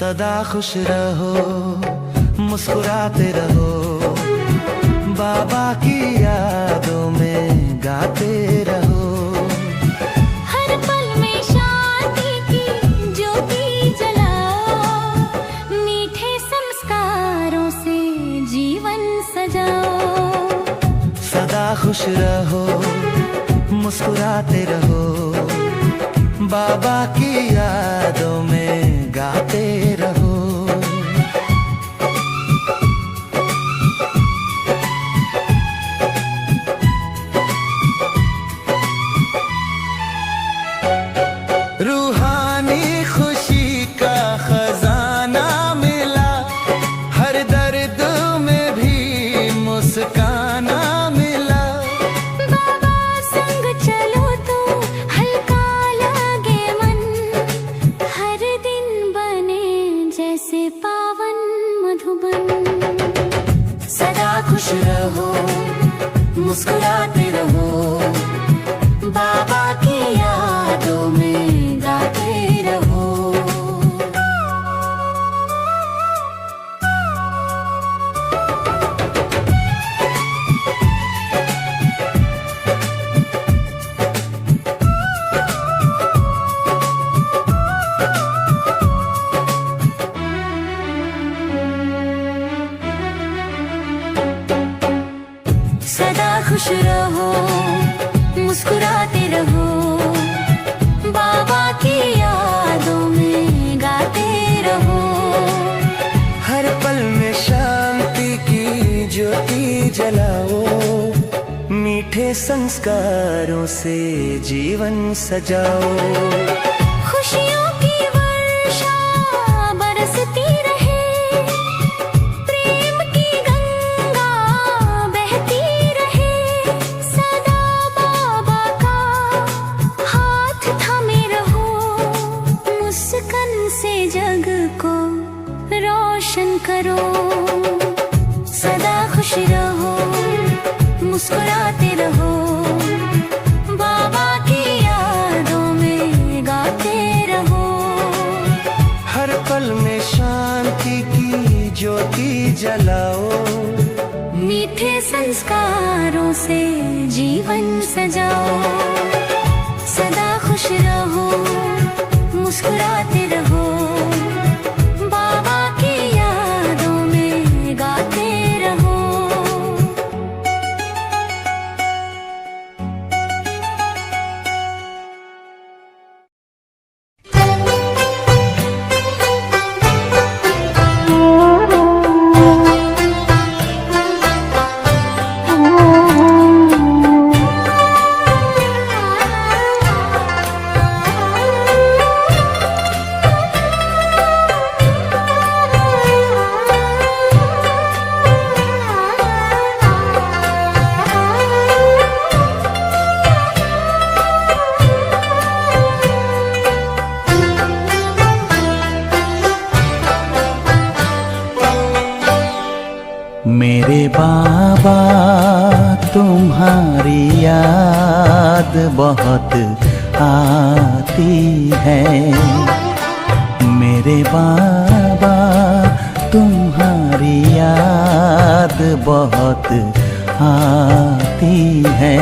सदा खुश रहो, मुस्कुराते रहो, बाबा की यादों में गाते रहो। हर पल में शांति की ज्योति जलाओ, मीठे संस्कारों से जीवन सजाओ। सदा खुश रहो, मुस्कुराते रहो, बाबा की यादों में गाते रहो। रूहानी खुशी का खजाना मिला, हर दर्द में भी मुस्काना मिला। बाबा संग चलो तो हल्का लगे मन, हर दिन बने जैसे पावन मधुबन। सदा खुश रहो, मुस्कुराते रहो, बाबा की यादों में गाते रहो। सदा खुश रहो, मुस्कुराते रहो, बाबा की यादों में गाते रहो। हर पल में शांति की ज्योति जलाओ, मीठे संस्कारों से जीवन सजाओ। खुशियों की वर्षा बरसती रहे, प्रेम की गंगा बहती रहे। सदा बाबा का हाथ थामे रहो, मुस्कान से जग को रोशन करो। सदा खुश रहो, मुस्कुराते रहो, बाबा की यादों में गाते रहो। हर पल में शांति की ज्योति जलाओ, मीठे संस्कारों से जीवन सजाओ। सदा खुश रहो, मुस्कुराते रहो, बाबा की यादों में गाते रहो। मेरे बाबा तुम्हारी याद बहुत आती है। मेरे बाबा तुम्हारी याद बहुत आती है।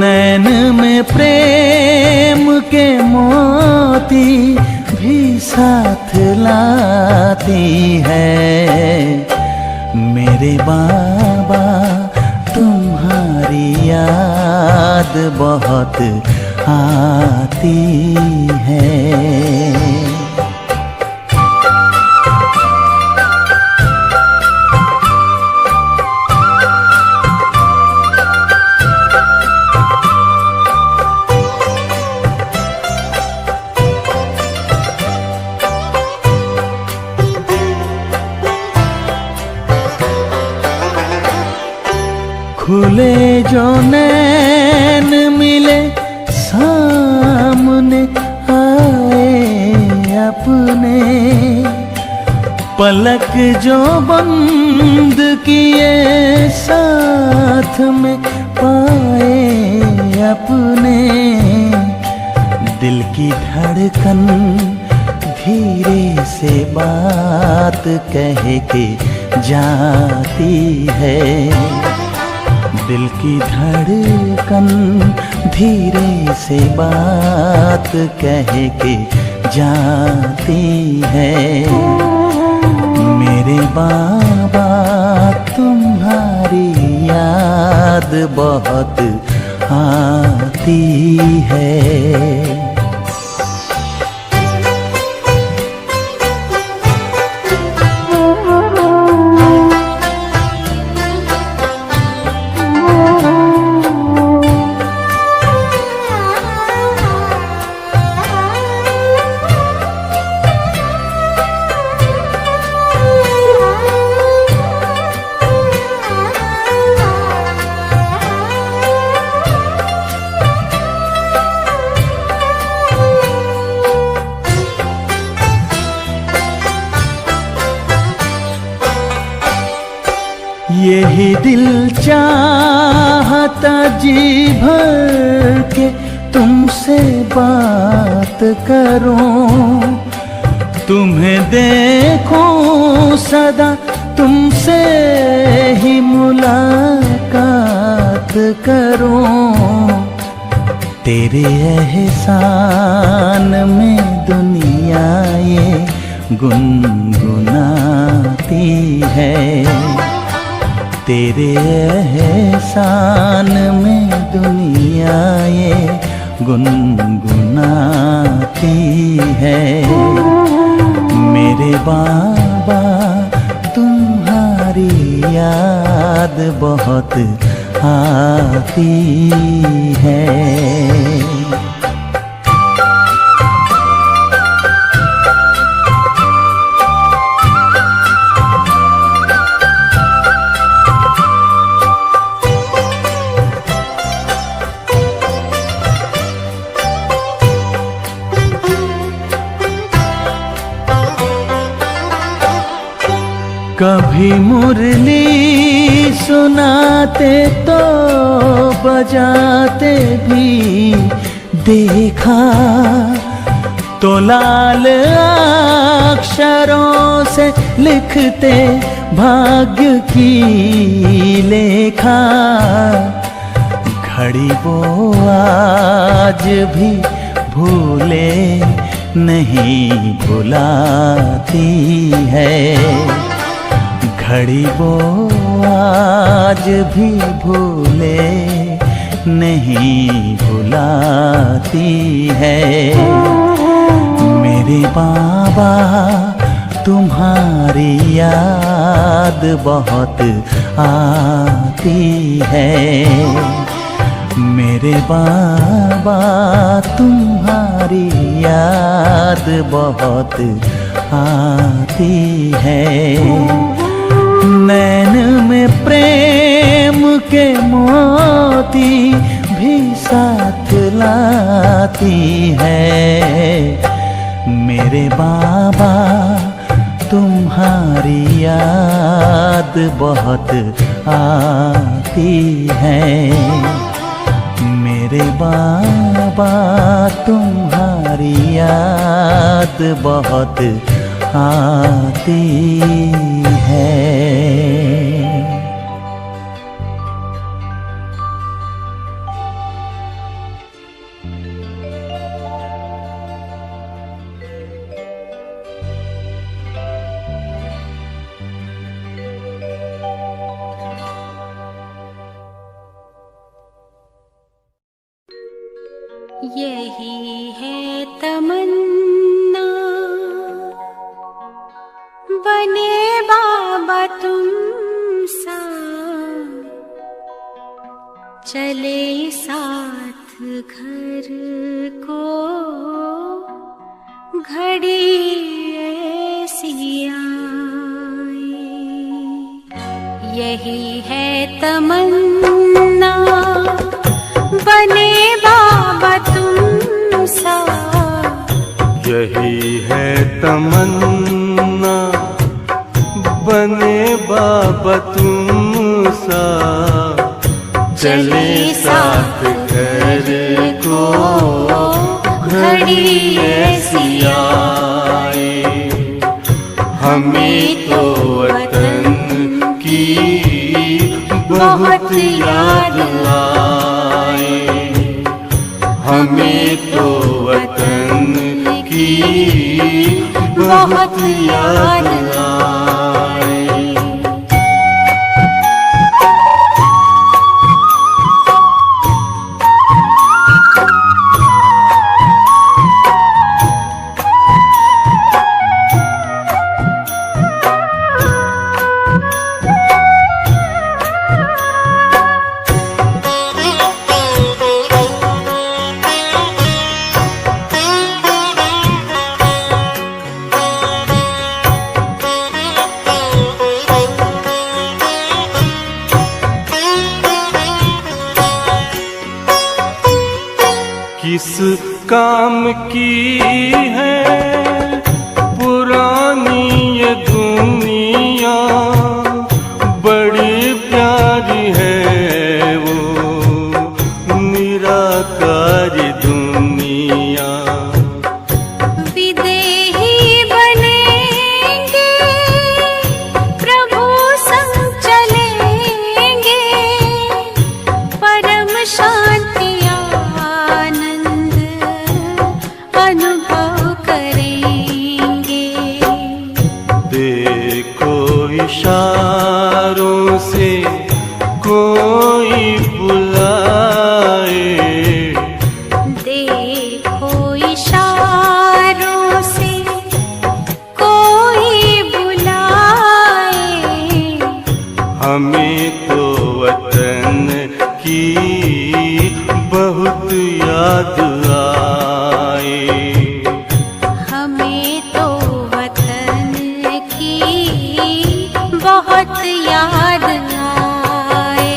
नैन में प्रेम के मोती भी साथ लाती है। मेरे बाबा तुम्हारी याद बहुत आती है। खुले जो नैन मिले सामने आए अपने, पलक जो बंद किए साथ में पाए अपने। दिल की धड़कन धीरे बात कह के जाती है। दिल की धड़कन धीरे से बात कह के जाती है। मेरे बाबा तुम्हारी याद बहुत आती है। यही दिल चाहता जी भर के तुमसे बात करूं, तुम्हें देखूं सदा, तुमसे ही मुलाकात करूं। तेरे एहसान में दुनिया ये गुनगुनाती है। तेरे एहसान में दुनिया ये गुनगुनाती है। मेरे बाबा तुम्हारी याद बहुत आती है। कभी मुरली सुनाते तो बजाते भी देखा, तो लाल अक्षरों से लिखते भाग्य की लेखा। घड़ी वो आज भी भूले नहीं भुलाती है। घड़ी वो आज भी भूले नहीं भुलाती है। मेरे बाबा तुम्हारी याद बहुत आती है। मेरे बाबा तुम्हारी याद बहुत आती है। नैन में प्रेम के मोती भी साथ लाती है। मेरे बाबा तुम्हारी याद बहुत आती है। मेरे बाबा तुम्हारी याद बहुत आती है। यही है तमन्ना, बने बाबा तुम सा, चले साथ घर को घड़ी ऐसी आए। यही है तमन्ना, बने बाबा तुम सा। यही है तमन्ना, बने बाबा तुम सा, चले साथ घर को घड़ी ऐसी आए। याद आए। हमें तो वतन की बहुत याद आए। किस काम की है पुरानी ये दुनिया, बड़ी प्यारी है वो निराकारी दुनिया। विदेही बनेंगे प्रभु संग चलेंगे, परम शांति आनंद अनुभव करेंगे। देखो इशारों से कोई बुलाए, देखो इशारों से कोई बुलाए। हमें तो वतन की बहुत याद आए। हमें तो वतन की बहुत याद आए।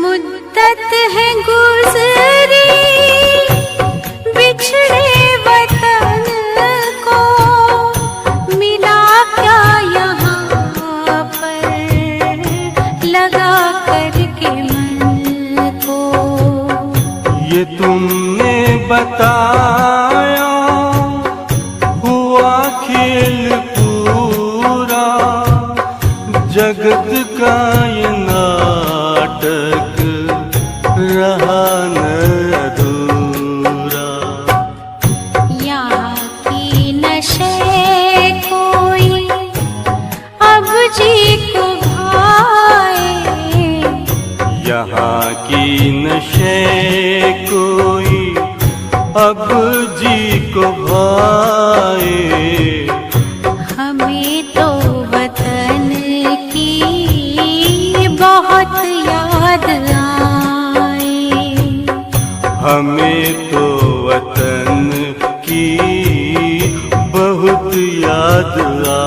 मुद्दत है गुज़री बिछड़े वतन को, मिला क्या यहाँ पर लगा करके मन को। ये तुमने बताया हुआ खेल पूरा, जगत का ये नाटक रहा न अधूरा। यहाँ की नशे कोई अब जी को भाए, यहाँ की नशे कोई अब जी को भाए। हमें तो वतन की बहुत याद आए। हमें तो वतन की बहुत याद आए।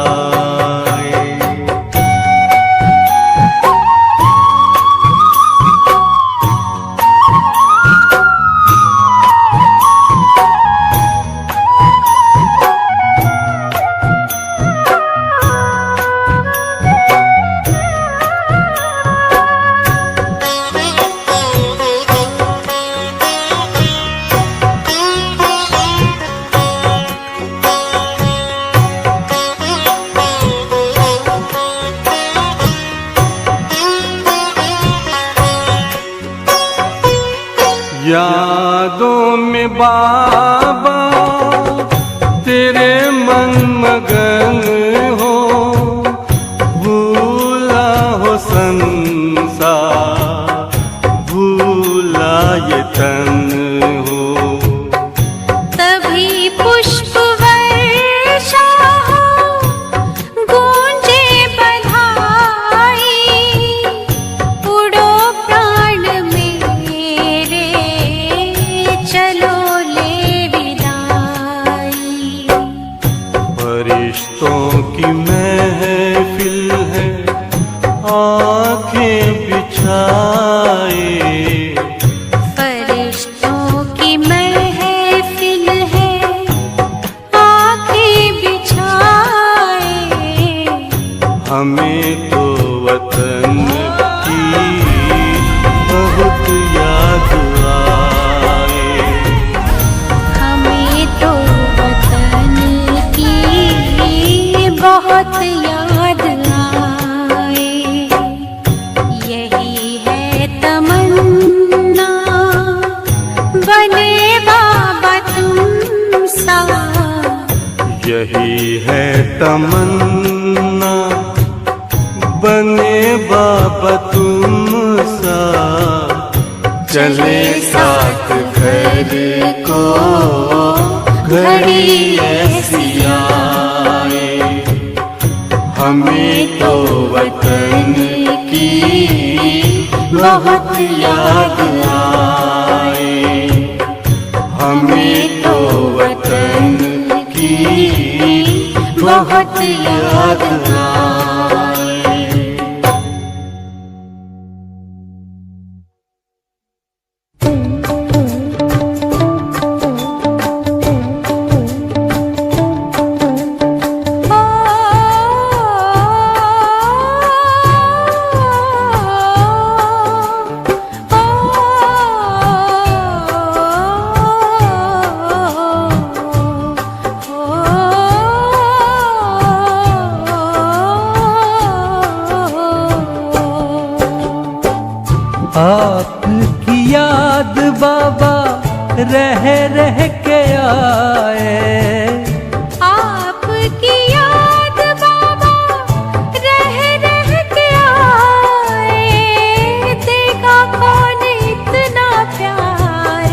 यादों में बाबा तेरे मन मगन हो, भूला हो संसार, भूला ये तन हो। तभी पुष्प वर्षा हो, गूंजे बधाई, उड़ो प्राण मेरे, चलो ले विदाई। फरिश्तों की महफिल है आंखें बिछाए, हमें तो वतन की बहुत याद आए। हमें तो वतन की बहुत याद आए। यही है तमन्ना बने बाबा तुम सा। यही है तमन्ना बने बाबा तुम सा। चले साथ घर को घड़ी ऐसी आए। हमें तो वतन की बहुत याद आए। हमें तो वतन की बहुत याद आए। आपकी याद बाबा रह रह के आए। आपकी याद बाबा रह रह के आए। देगा कौन इतना प्यार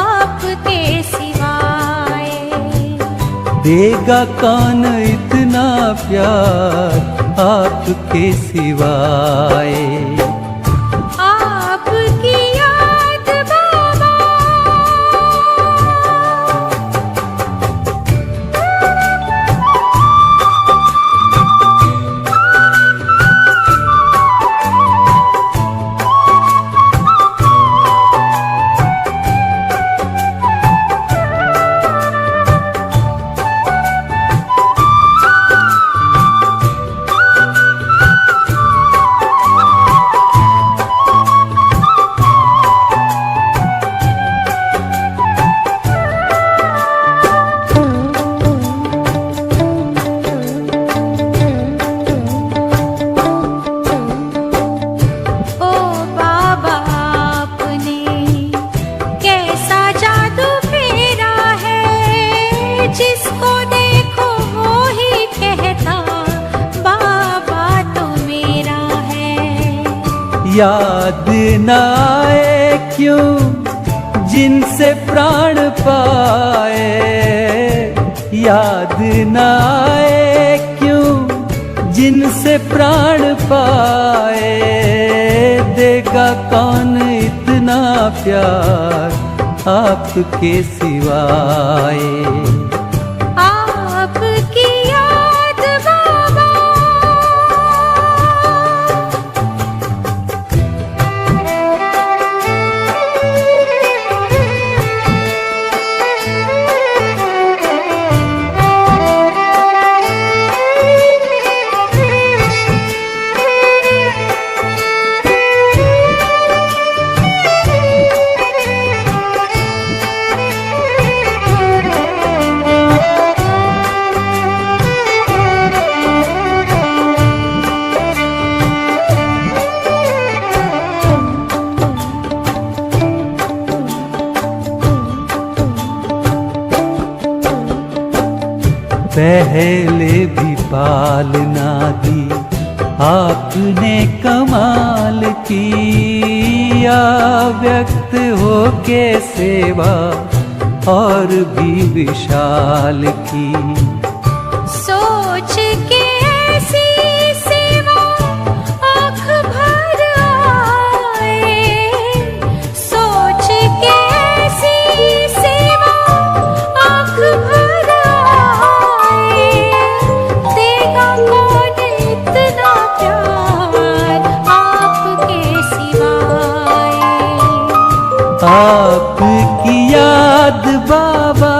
आपके सिवाय। देगा कौन इतना प्यार आपके सिवाय। आपकी याद बाबा याद न आए क्यों जिनसे प्राण पाए। याद न आए क्यों जिनसे प्राण पाए। देगा कौन इतना प्यार आपके सिवाय। आपकी याद बाबा पहले भी पालना दी आपने कमाल की। या व्यक्त हो के सेवा और भी विशाल की। सोच के ऐसी सेवा आँख भर आए। सोच के ऐसी सेवा आँख भर आए। देगा कौन इतना प्यार आपके सिवाय। आपकी याद बाबा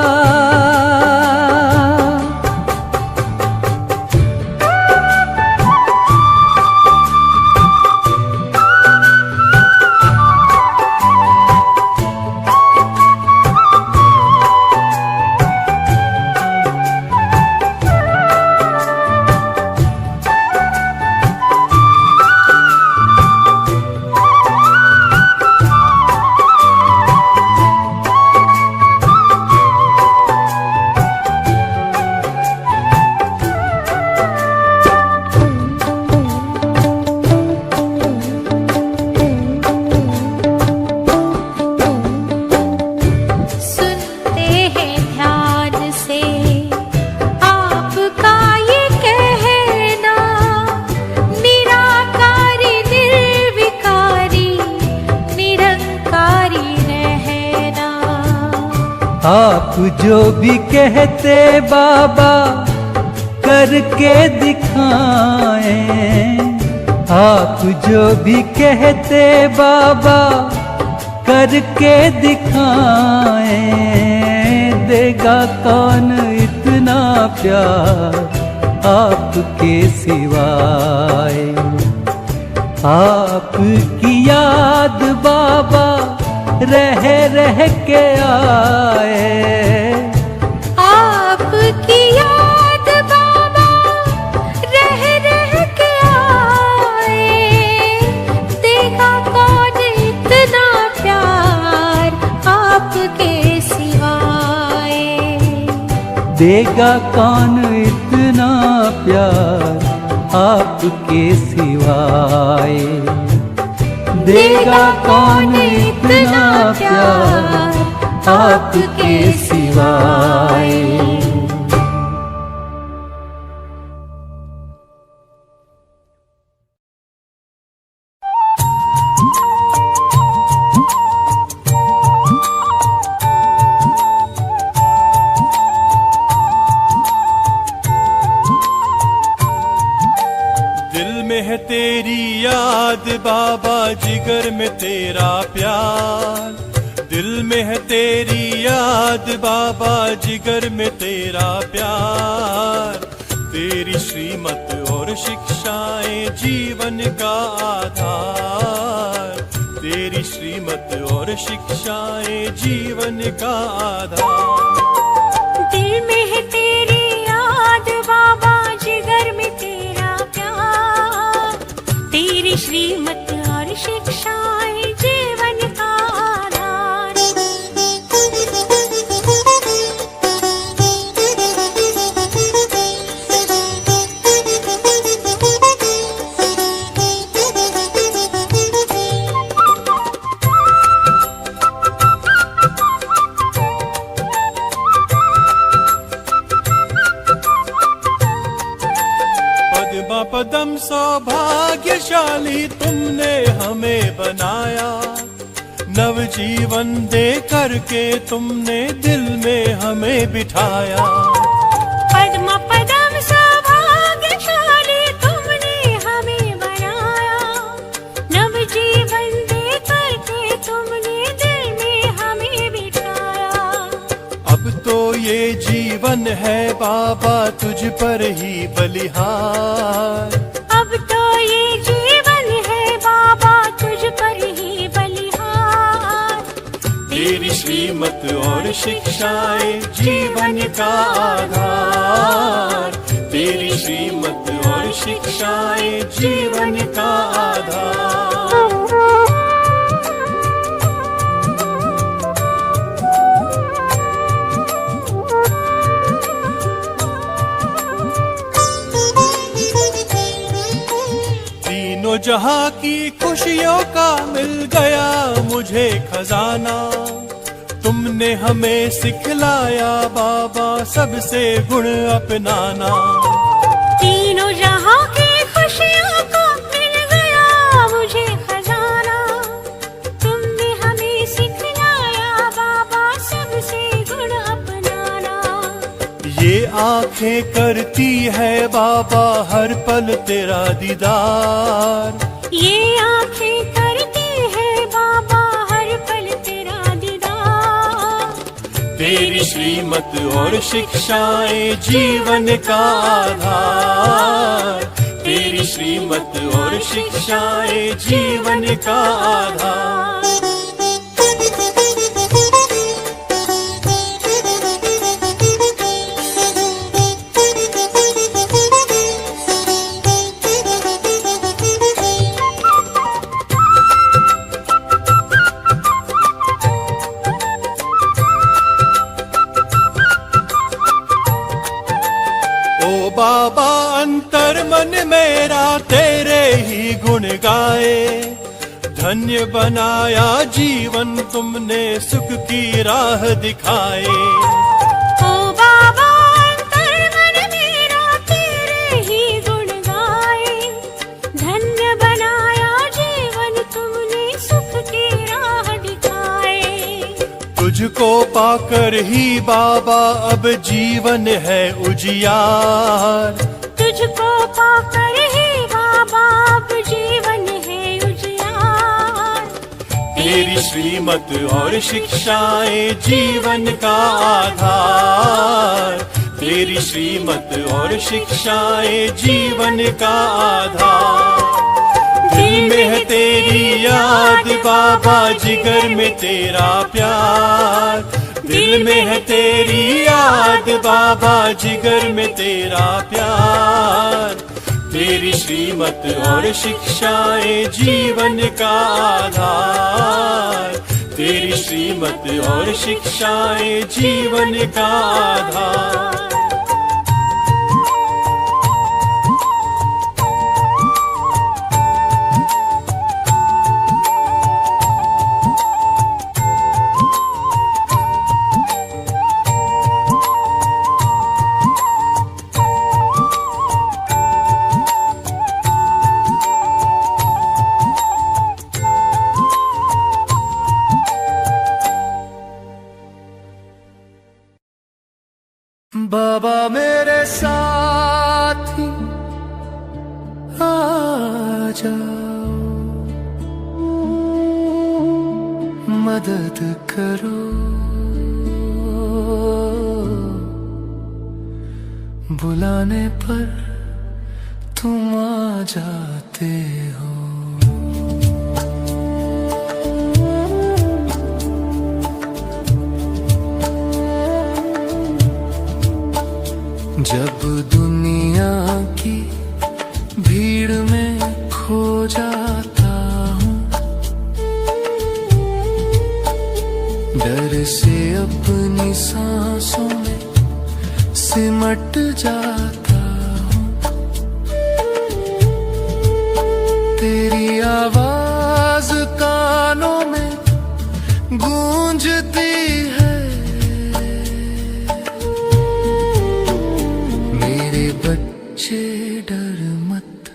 आप जो भी कहते बाबा करके दिखाएं, आप जो भी कहते बाबा करके दिखाएं, देगा कौन इतना प्यार आपके सिवाय। आपकी याद बाबा रह रह के आए, आपकी याद बाबा रह रह के आए, देगा कौन इतना प्यार आपके सिवाय। देगा कौन इतना प्यार आपके सिवाय। देगा कौन इतना प्यार आपके सिवाय। तेरी याद बाबा, जिगर में तेरा प्यार। दिल में है तेरी याद बाबा, जिगर में तेरा प्यार। तेरी श्रीमत और शिक्षाएं जीवन का आधार। तेरी श्रीमत और शिक्षाएं जीवन का आधार। दिल में है तेरी याद बाबा, जिगर में तेरा प्यार। तेरी श्रीमत और शिक्षाएं जीवन का आधार। पदम सौभाग्यशाली तुमने हमें बनाया। नव जीवन दे करके तुमने दिल में हमें बिठाया। पद्म पदम सौभाग्यशाली तुमने हमें बनाया। नव जीवन दे करके तुमने दिल में हमें बिठाया। अब तो ये जीवन है बाबा तुझ पर ही बलिहार। अब तो ये जीवन है बाबा तुझ पर ही बलिहार। तेरी श्रीमत और शिक्षाएं जीवन का आधार। तेरी श्रीमत और शिक्षाएं जीवन का आधार। जहाँ की खुशियों का मिल गया मुझे खजाना। तुमने हमें सिखलाया बाबा सबसे गुण अपनाना। तीनों जहाँ की खुशियों का मिल गया मुझे खजाना। तुमने हमें सिखलाया बाबा सबसे गुण अपनाना। ये आंखें करती है बाबा हर पल तेरा दीदार। ये आंखें करती है बाबा हर पल तेरा दीदार। तेरी श्रीमत और शिक्षाएं जीवन का आधार। तेरी श्रीमत और शिक्षाएं जीवन का आधार। बाबा अंतर मन मेरा तेरे ही गुण गाए। धन्य बनाया जीवन तुमने सुख की राह दिखाए। ओ बाबा अंतर मन मेरा तेरे ही गुण गाए। धन्य बनाया जीवन तुमने सुख की राह दिखाए। तुझको पाकर ही बाबा अब जीवन है उजियार। तुझको पाकर ही बाबा अब जीवन है उजियार। तेरी श्रीमत और शिक्षाएं जीवन का आधार। तेरी श्रीमत और शिक्षाएं जीवन का आधार। दिल में है तेरी याद बाबा, जिगर में तेरा प्यार। दिल में है तेरी याद बाबा, जिगर में तेरा प्यार। तेरी श्रीमत और शिक्षाएं जीवन का आधार। तेरी श्रीमत और शिक्षाएं जीवन का आधार। बाबा मेरे साथी आ जाओ, मदद करो, बुलाने पर तुम आ जाते हो। जब दुनिया की भीड़ में खो जाता हूँ, डर से अपनी सांसों में सिमट जाता हूँ। तेरी आवाज कानों में गूंजती है। बच्चे डर मत,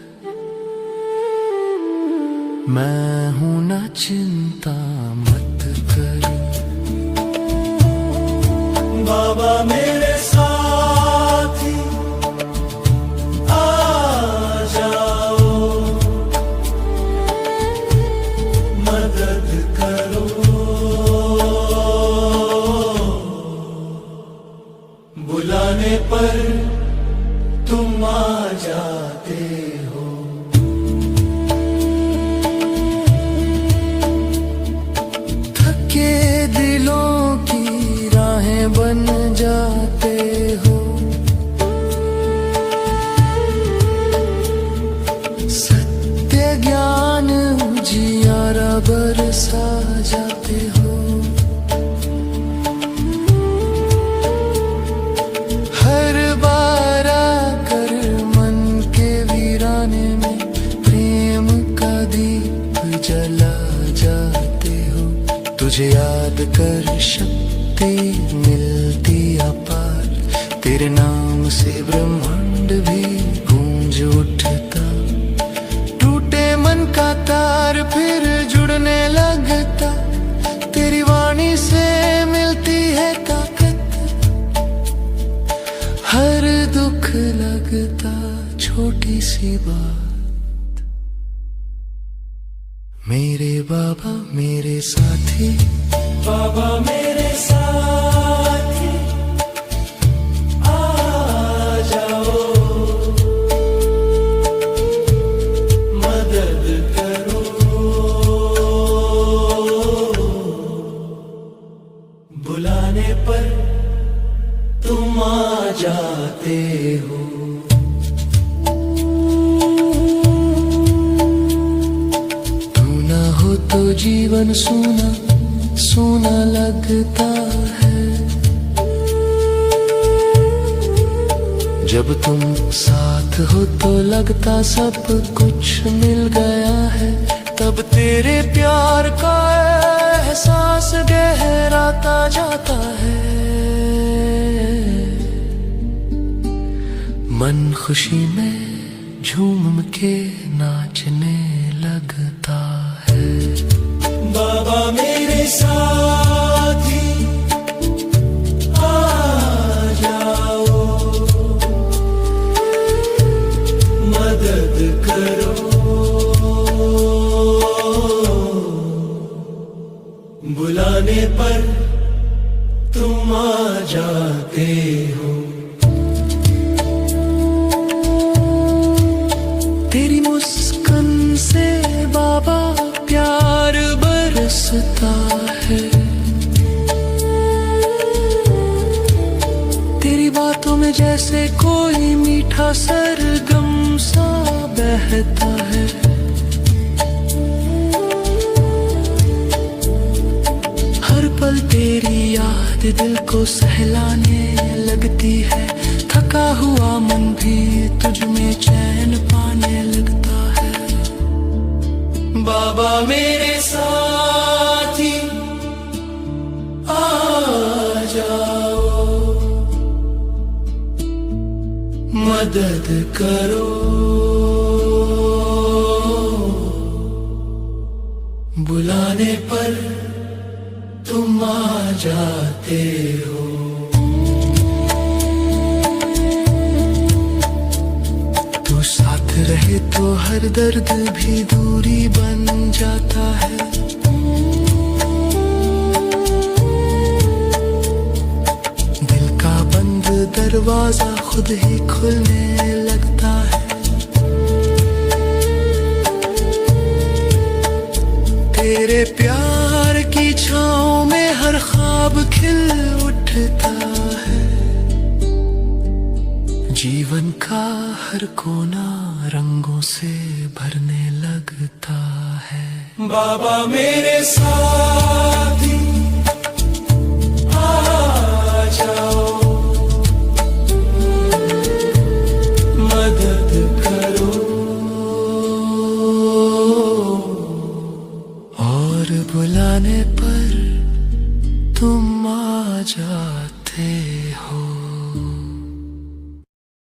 मैं हूं ना, चिंता मत कर। बाबा मेरे साथी आ जाओ, मदद करो, बुलाने पर तुम आ जाते हो। थके दिलों की राहें बन जाते हो। सत्य ज्ञान उजियारा बरसा जाते हो। तुझे याद कर शक्ति मिलती अपार। तेरे नाम से ब्रह्मांड भी गूंज उठता। टूटे मन का तार फिर जुड़ने लगता। तेरी वाणी से मिलती है ताकत। हर दुख लगता छोटी सी बात। मेरे बाबा मेरे साथी, बाबा मेरे साथी आ जाओ, मदद करो, बुलाने पर तुम आ जाते हो। तो जीवन सूना सूना लगता है। जब तुम साथ हो तो लगता सब कुछ मिल गया है। तब तेरे प्यार का एहसास गहराता जाता है। मन खुशी में झूम के नाचने लगता है। बाबा मेरे साथी बरसता है। तेरी बातों में जैसे कोई मीठा सरगम सा बहता है। हर पल तेरी याद दिल को सहलाने लगती है। थका हुआ मन भी तुझ में चैन पाने लगता है। बाबा मेरे साथी आ जाओ, मदद करो, बुलाने पर तुम आ जाते हो। तू साथ रहे तो हर दर्द भी दूरी बन जाता है। दिल का बंद दरवाजा खुद ही खुलने लगता है। तेरे प्यार की छाँव में हर ख्वाब खिल उठता है। जीवन का हर कोना रंगों से भरने लगता है। बाबा मेरे साथी